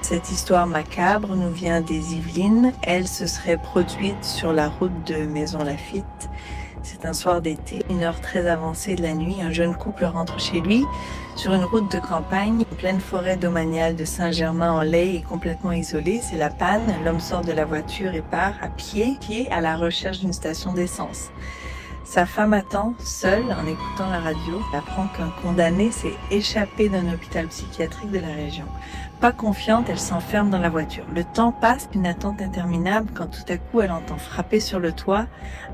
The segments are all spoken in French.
Cette histoire macabre nous vient des Yvelines. Elle se serait produite sur la route de Maisons-Laffitte. C'est un soir d'été, une heure très avancée de la nuit. Un jeune couple rentre chez lui sur une route de campagne, en pleine forêt domaniale de Saint-Germain-en-Laye est complètement isolée. C'est la panne. L'homme sort de la voiture et part à pied à la recherche d'une station d'essence. Sa femme attend, seule, en écoutant la radio. Elle apprend qu'un condamné s'est échappé d'un hôpital psychiatrique de la région. Pas confiante, elle s'enferme dans la voiture. Le temps passe, une attente interminable, quand tout à coup elle entend frapper sur le toit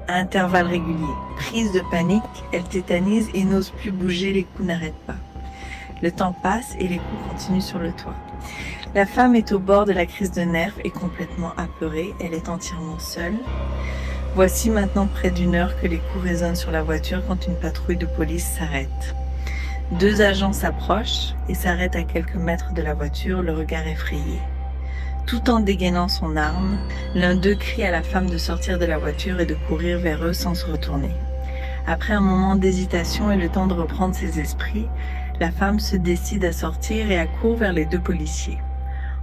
à intervalles réguliers. Prise de panique, elle tétanise et n'ose plus bouger, les coups n'arrêtent pas. Le temps passe et les coups continuent sur le toit. La femme est au bord de la crise de nerfs et complètement apeurée. Elle est entièrement seule. Voici maintenant près d'une heure que les coups résonnent sur la voiture quand une patrouille de police s'arrête. 2 agents s'approchent et s'arrêtent à quelques mètres de la voiture, le regard effrayé. Tout en dégainant son arme, l'un d'eux crie à la femme de sortir de la voiture et de courir vers eux sans se retourner. Après un moment d'hésitation et le temps de reprendre ses esprits, la femme se décide à sortir et accourt vers les 2 policiers.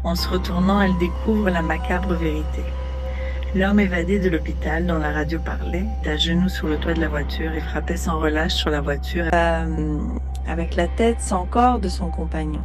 En se retournant, elle découvre la macabre vérité. L'homme évadé de l'hôpital dont la radio parlait était à genoux sur le toit de la voiture et frappait sans relâche sur la voiture avec la tête sans corps de son compagnon.